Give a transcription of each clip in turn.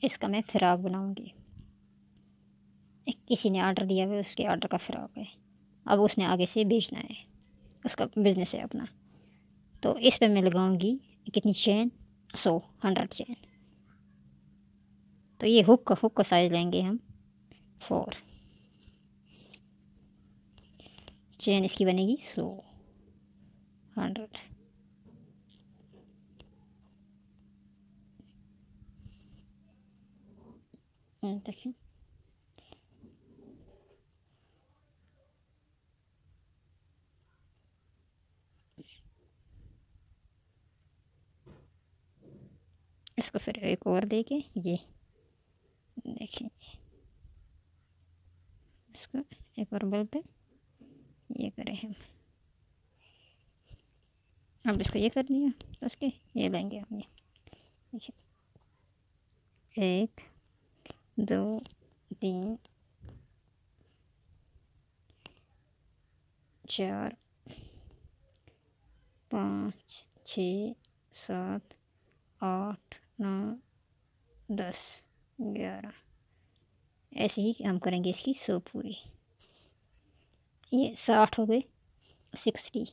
इसका मैं फ़्रॉक बनाऊंगी। किसी ने ऑर्डर दिया हुआ, उसके ऑर्डर का फ़्रॉक है। अब उसने आगे से बेचना है, उसका बिज़नेस है अपना। तो इस पे मैं लगाऊंगी कितनी चेन, 100 चेन। तो ये हुक का साइज़ लेंगे हम 4। चेन इसकी बनेगी 100। देखिए इसको फिर एक और देके ये देखिए, इसको एक और बल पे ये करें हम। अब इसको ये कर लिया, तो उसके ये लेंगे हम। ये देखिए 1 2 3 4 5 6 7 8 9 10 11। ऐसे ही हम करेंगे इसकी 100 पूरी। ये 60 हो गए, 60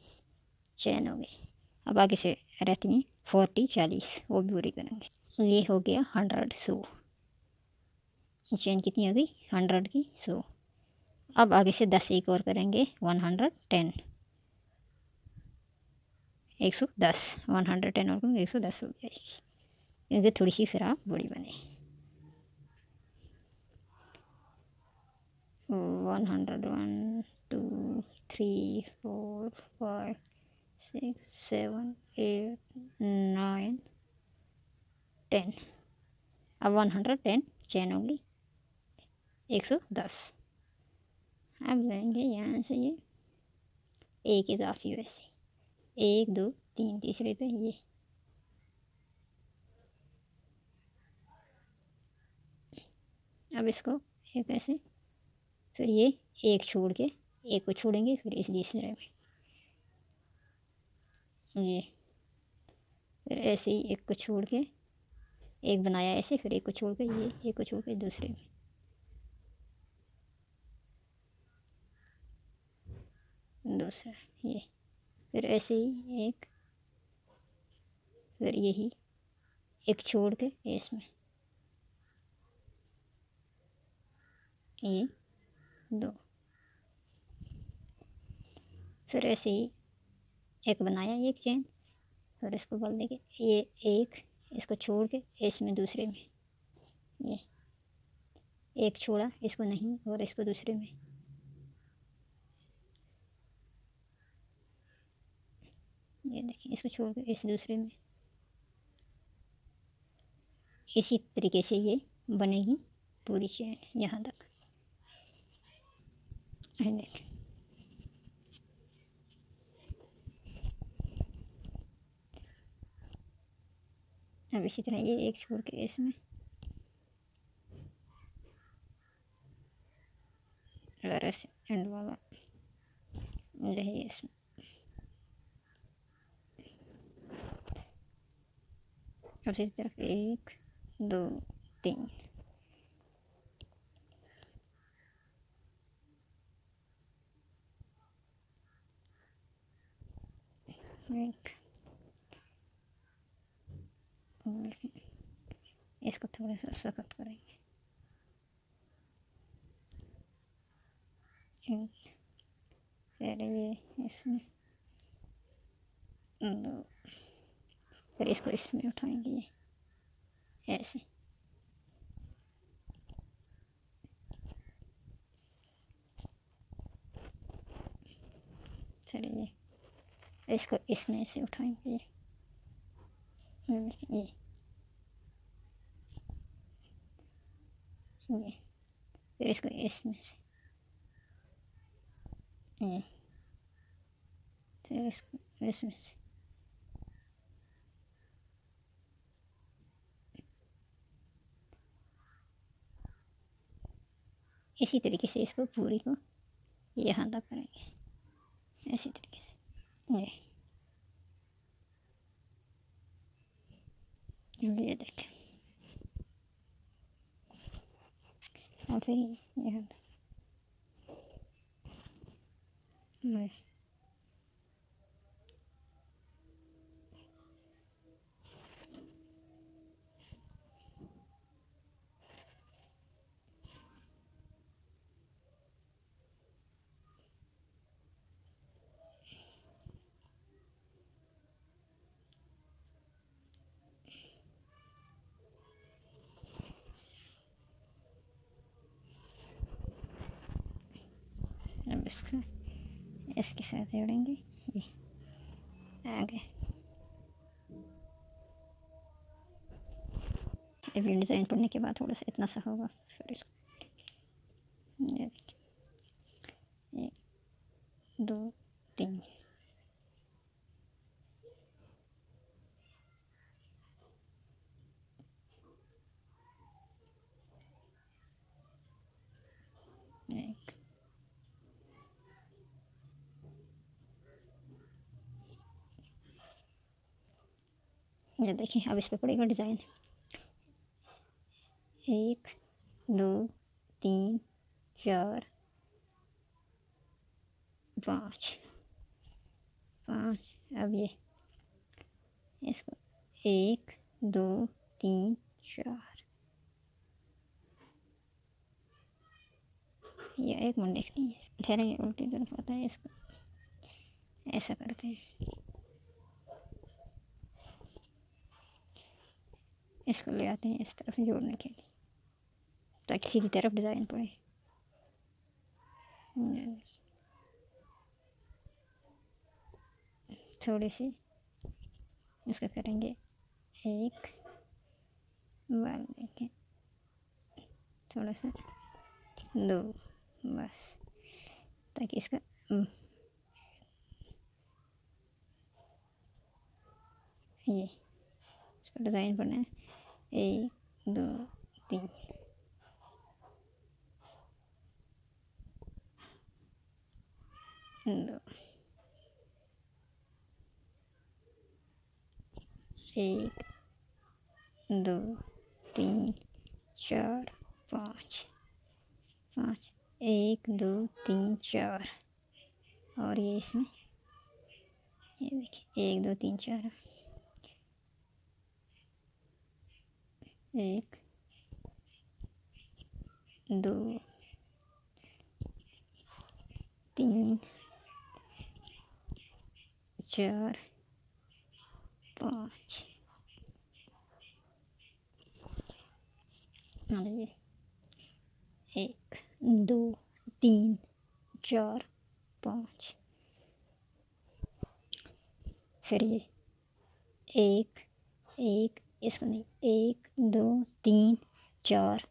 चैन हो गई। अब आगे से रहती हैं 40 40, वो भी पूरी करेंगे। ये हो गया 100 100। चैन कितनी हो गई 100 की 100। अब आगे से 10 एक और करेंगे 110, 110, 110 और 110 हो जाएगी, क्योंकि थोड़ी सी फ्राक बड़ी बने। 100 1 2 3 4 5 6 7 8 9 10। अब 110 चैन होगी 110। अब लेंगे यहाँ से ये एक इजाफी, वैसे 1 2 3 तीसरे पे ये। अब इसको एक ऐसे, फिर ये एक छोड़ के एक को छोड़ेंगे, फिर इस तीसरे में ये, फिर ऐसे ही एक को छोड़ के एक बनाया ऐसे, फिर एक को छोड़ के ये, एक को छोड़ के दूसरे में दूसरा ये, फिर ऐसे ही एक, फिर यही एक छोड़ के इसमें ये 2, फिर ऐसे ही एक बनाया एक चेन, फिर इसको बल देके ये एक, इसको छोड़ के इसमें दूसरे में ये एक छोड़ा, इसको नहीं और इसको दूसरे में ये देखिए, इसको छोड़ के इस दूसरे में। इसी तरीके से ये बनेगी पूरी चेन यहाँ तक। देखिए अब इसी तरह ये एक छोड़ के इसमें और ऐसे एंड वाला रहे इसमें। अब इसी तरफ 1 2 3 एक, इसको थोड़ा सा सख्त करेंगे। फिर ये इसमें 2, फिर इसको इसमें उठाएंगे ये ऐसे। फिर ये इसको इसमें से उठाएंगे ये फिर इसको इसमें से ये, फिर इसको इसमें से इसी तरीके से इसको पूरी को यहाँ तक करेंगे इसी तरीके से ये देखिए। और फिर यहाँ अब इसको इसके साथ जोड़ेंगे। ये आगे ये डिज़ाइन पढ़ने के बाद थोड़ा सा इतना सा होगा, फिर इसको ये देखिए 1 2 3 1 ये देखिए। अब इस पे पड़ेगा डिज़ाइन 1 2 3 4 5 5। अब ये इसको 1 2 3 4। ये एक मिनट देखते हैं, ठहरेंगे, उल्टी तरफ आता है, इसको ऐसा करते हैं, इसको ले आते हैं इस तरफ जोड़ने के लिए ताकि सीधी तरफ डिज़ाइन पड़े। थोड़ी सी इसका करेंगे एक बार, देखें थोड़ा सा 2 बस, ताकि इसका ये इसका डिज़ाइन बना है 1 2 3। 2 1 2 3 4 5 5 1 2 3 4। और ये इसमें ये देखिए 1 2 3 4 1 2 3 4 5। और ये 1 2 3 4 5। फिर ये 1 1 इसको नहीं 1 2 3 4।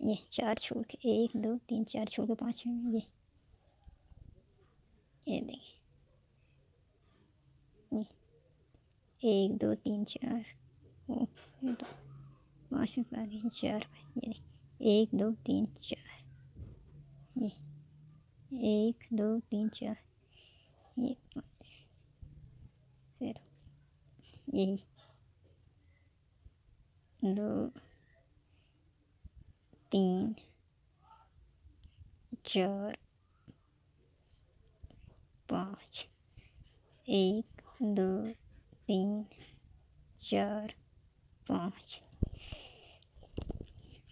ये 4 छोड़ के 1 2 3 4 छोड़ के 5 में ये देखिए 1 2 3 4 ये तो 5 में 4। ये 1 2 3 4 ये 1 2 3 4 ये 5। फिर यही 2 3 4 5 1 2 3 4 5।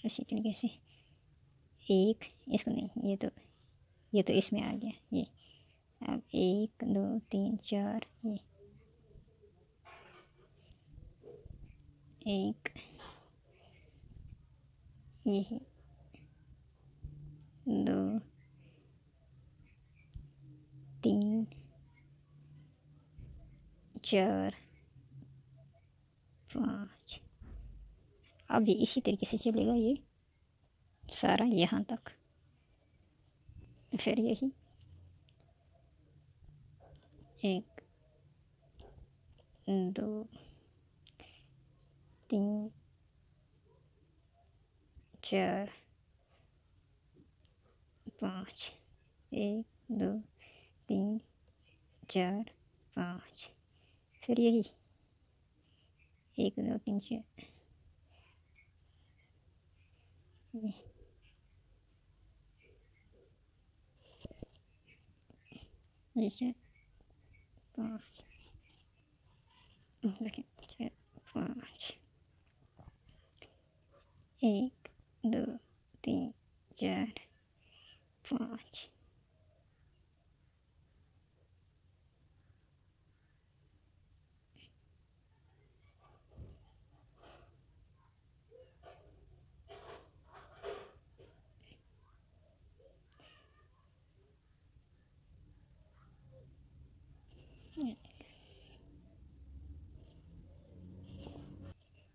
इसी तरीके से 1 इसको नहीं, ये तो इसमें आ गया। ये अब 1 2 3 4 ये 1 यही 2 3 4 5। अब ये इसी तरीके से चलेगा ये सारा यहाँ तक। फिर यही 1 2 3 4 5 1 2 3 4 5। फिर यही 1 2 3 4 ये नीचे 5 देखिए 6 5 1 2 3 4 5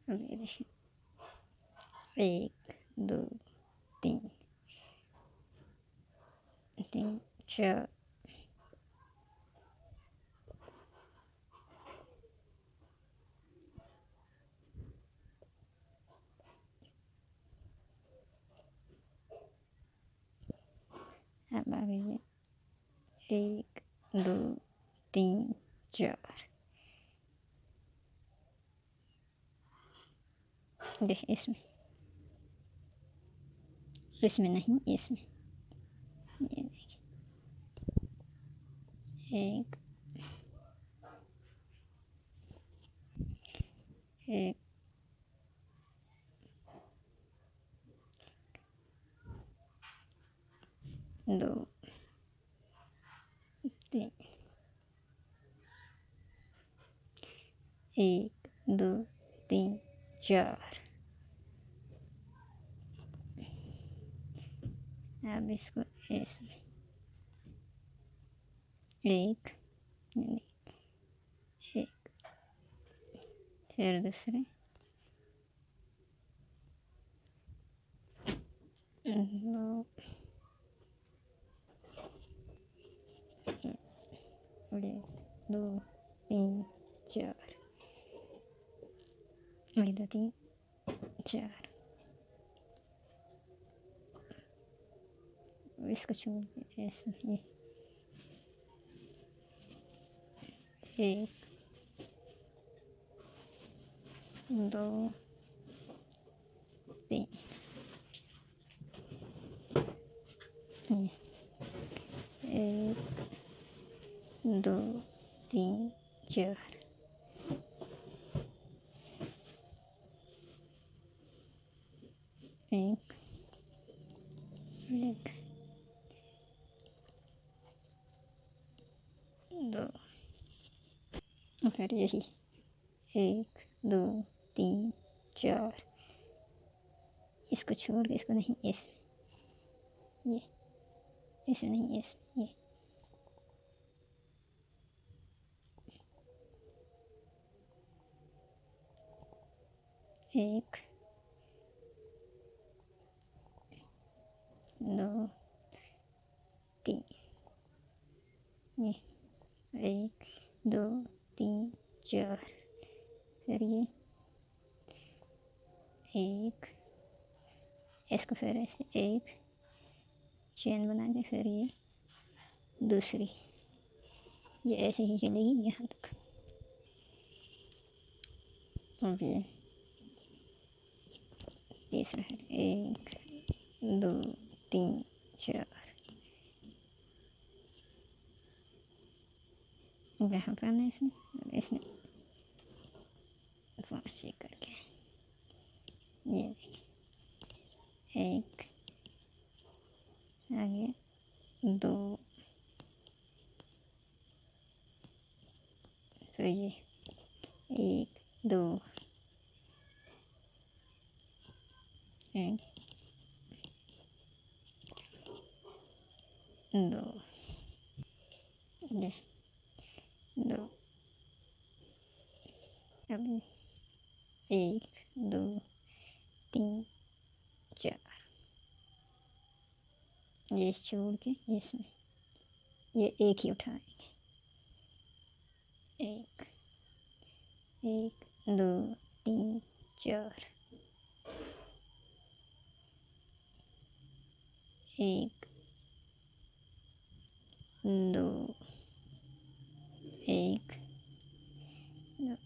अब ये देखिए 1 2 3 3 4 अब आ गई है 1 2 3 4 देखिए इसमें नहीं इसमें ये देखिए 1 1 2 3 1 2 3 4 अब इसको इसमें 1 1 फिर दूसरे 2 2 3 4 1 2 3 4 इसको छोड़ दे ऐसे 1 2 3 1 2 3 4 1 1 2 फिर यही 1 2 3 4 इसको छोड़ के इसको नहीं इसमें ये इसमें नहीं इसमें ये 1 2 3 ये 1 2 3 4 फिर ये 1 इसको फिर ऐसे 1 चेन बना के फिर ये दूसरी ये ऐसे ही चलेगी यहाँ तक। अब ये तीसरा है 1 2 3 4 यहाँ पर आना इसने 5 करके ये 1 आगे 2 फिर ये 1 2 1 2 ये 2 अब 1 2 3 4 ये छोड़ के इसमें ये एक ही उठाएंगे 1 1 2 3 4 1 2 1 2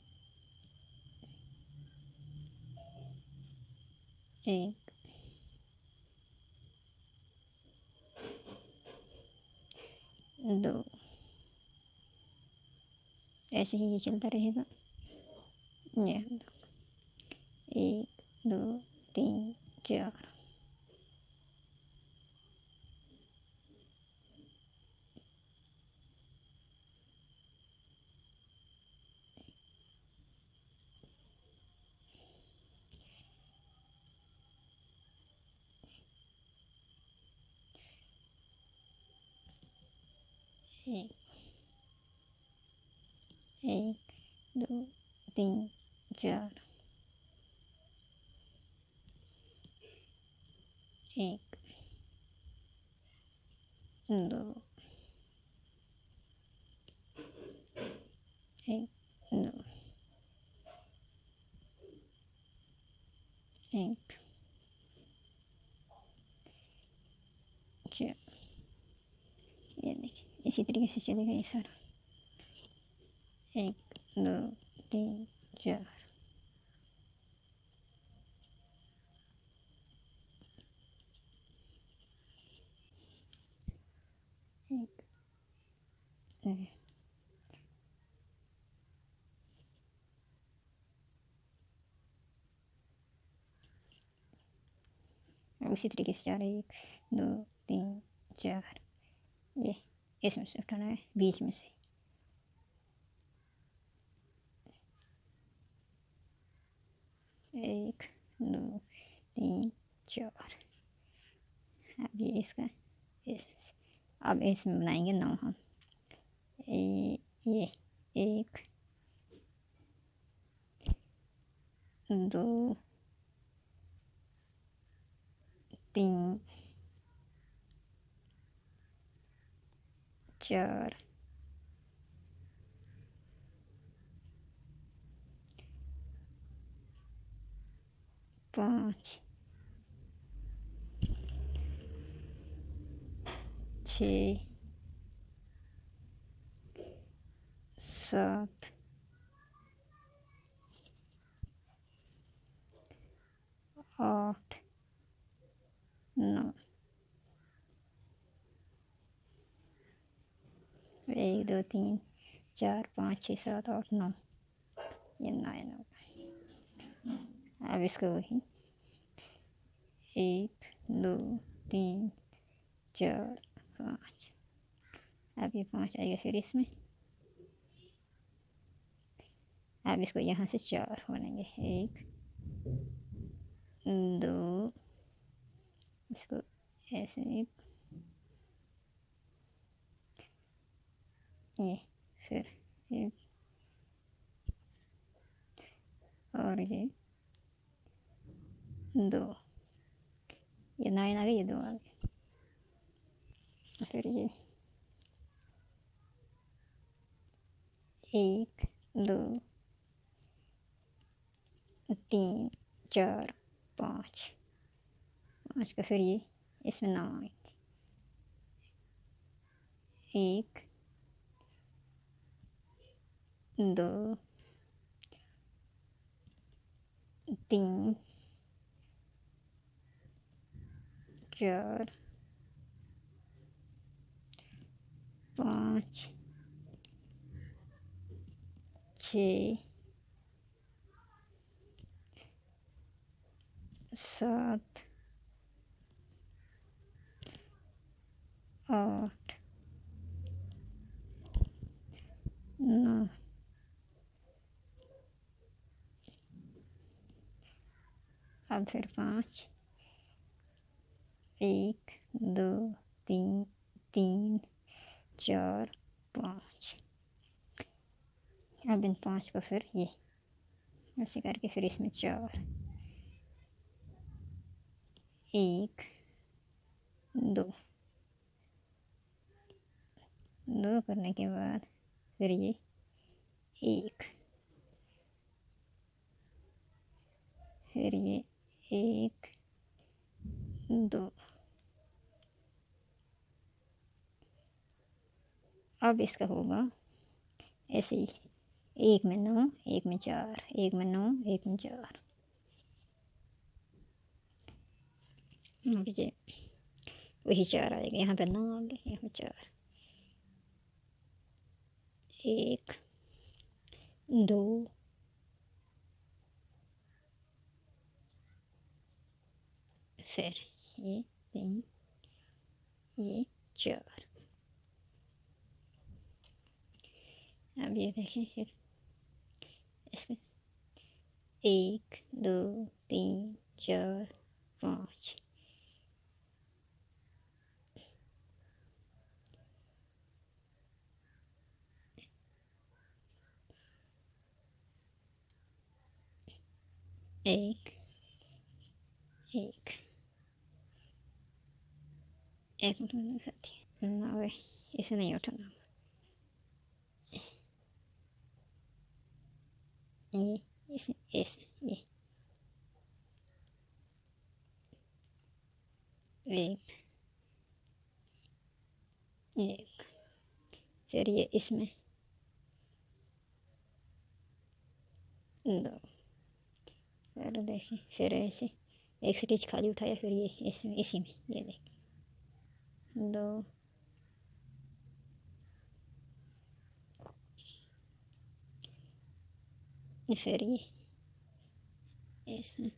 1 दो, ऐसे ही ये चलता रहेगा। ये 1 2 3 4, 1 1 2 3 4, 1 2 1 2 1 4। ये देखिए इसी तरीके से चलेगा ये सारा। 1 2 3 4, 1 उसी तरीके से 4 1 2 3 4। ये इसमें से उठाना है, बीच में से। 1 2 3 4। अब ये इसका इसमें से, अब इसमें बनाएंगे 9 हम। ये 1 2 3 4 5 6 7 8 9। 1 2 3 4 5 6 7 8 9। ये 9। अब इसको वही 1 2 3 4 5। अब ये 5 आएगा फिर इसमें। अब इसको यहाँ से 4 बनेंगे। 1 2, इसको ऐसे ये फिर 1 और ये 2। ये 9 आ गए, ये 2 आ गए। फिर ये 1 2 3 4 5 5 का फिर ये इसमें 9 आएंगे। 1 2 3 4 5 6 7 8 9। अब फिर 5 1 2 3 3 4 5। अब इन 5 को फिर ये ऐसे करके फिर इसमें 4 1 2 2 करने के बाद फिर ये 1 फिर ये 1 2। अब इसका होगा ऐसे ही 1 में 9 1 में 4 1 में 9 1 में 4। ये वही 4 आएगा, यहाँ पे 9 आ गए, यहाँ पे 4। एक, दो, फिर ये तीन, ये चार। अब ये देखें फिर इसमें 1 2 3 4 5। एक एक एक मिनट में खाती है ना, इसे नहीं उठाना। ये इस ये एक एक, फिर ये इसमें 2। फिर देखिए फिर ऐसे एक स्टिच खाली उठाया, फिर ये इसमें इसी में ये देख 2, फिर ये इसमें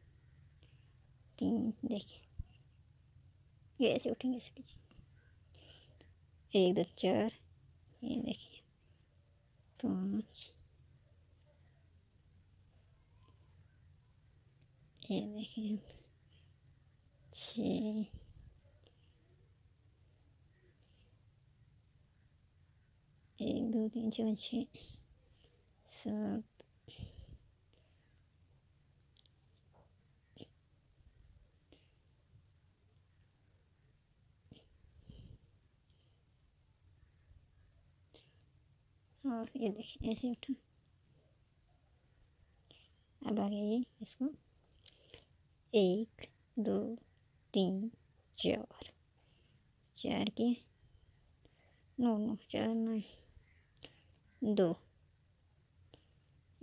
3। देखिए ये ऐसे उठेंगे स्टिच, 1 2 4, ये देखिए 5, ये देखिए 6, 1 2 3 4 6 7, और ये देखिए ऐसे उठा। अब आगे ये इसको 1 2 3 4, 4 के नो नो 4 नहीं 2।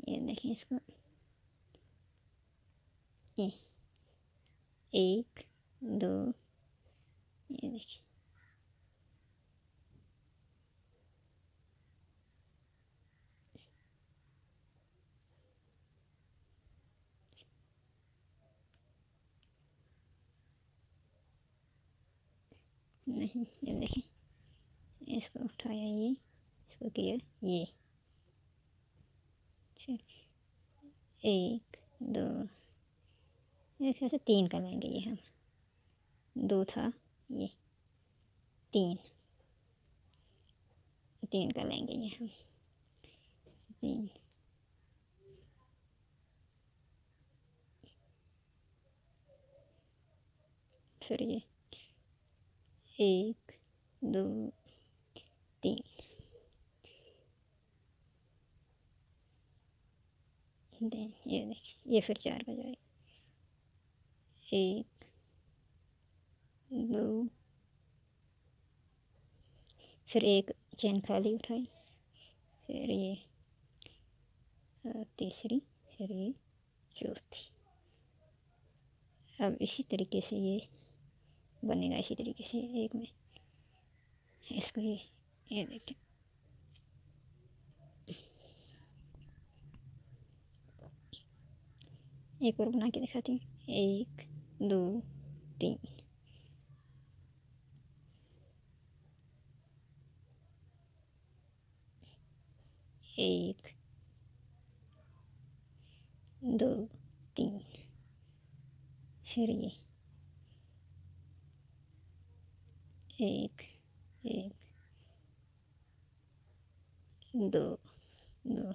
ये देखिए इसको ये 1 2, ये देखिए नहीं, ये देखिए इसको उठाया, ये इसको किया ये, फिर 1 2, मेरे ख्याल से 3 का लेंगे ये हम। 2 था, ये 3 3 का लेंगे ये हम 3। फिर ये 1 2 3, देन ये देखिए ये फिर 4 का जाएगा, 1 2, फिर एक चेन खाली उठाई, फिर ये तीसरी, फिर ये चौथी। अब इसी तरीके से ये बनेगा, इसी तरीके से एक में इसको ये देखिए एक और बना के दिखाती हूँ। 1 2 3, 1 2 3, फिर ये 1 1 2 2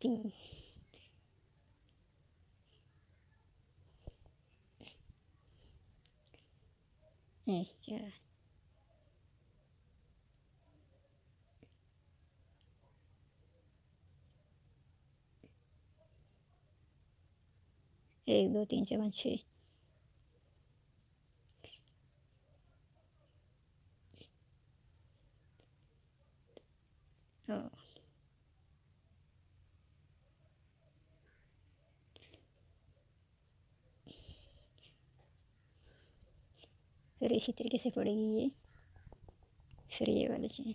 3, 4, एक दो तीन चार पाँच 6। फिर इसी तरीके से पड़ेगी ये, फिर ये वाली चेन,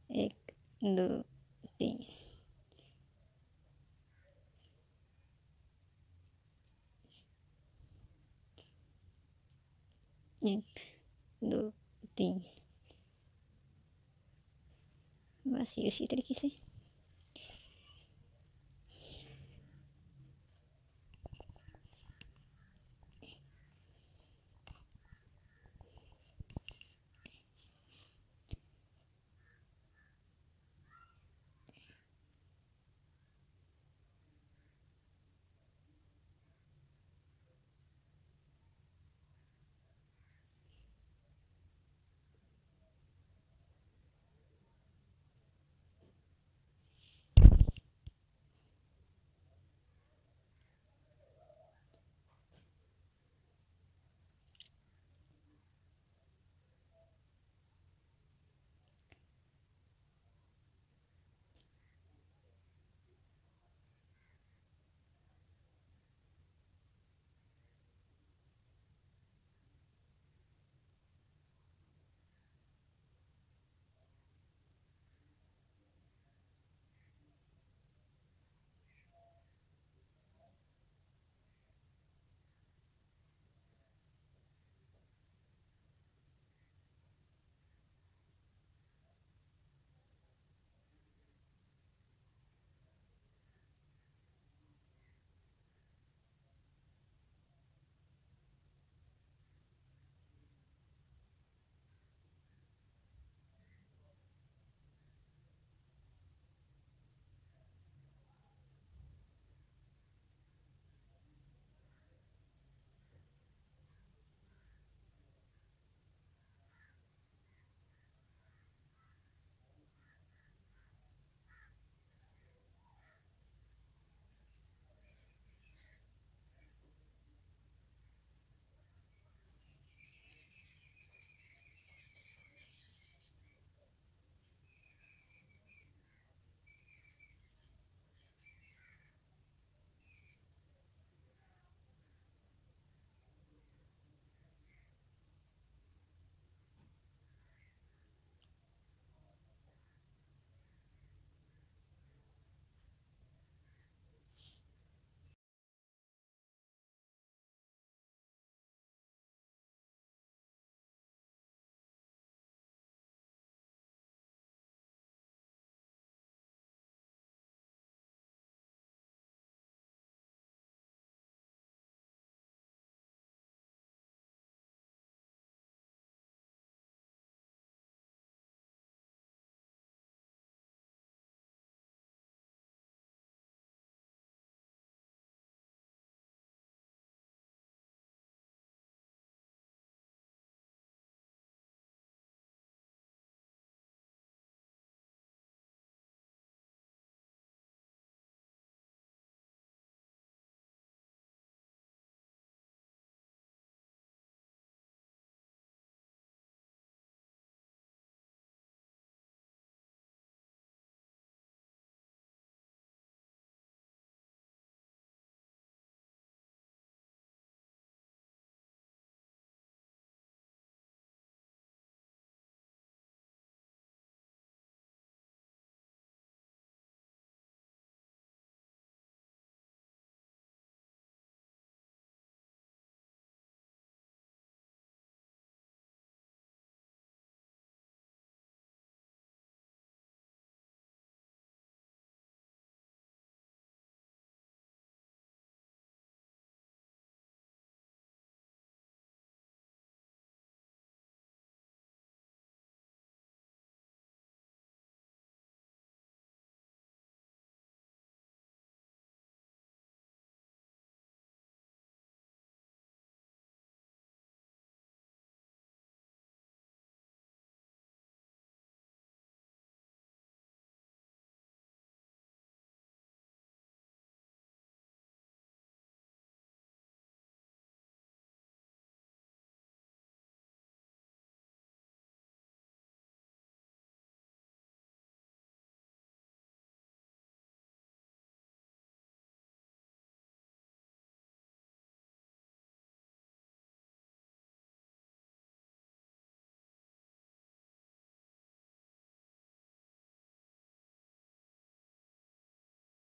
1 2 3, 1 2 3, बस ये उसी तरीके से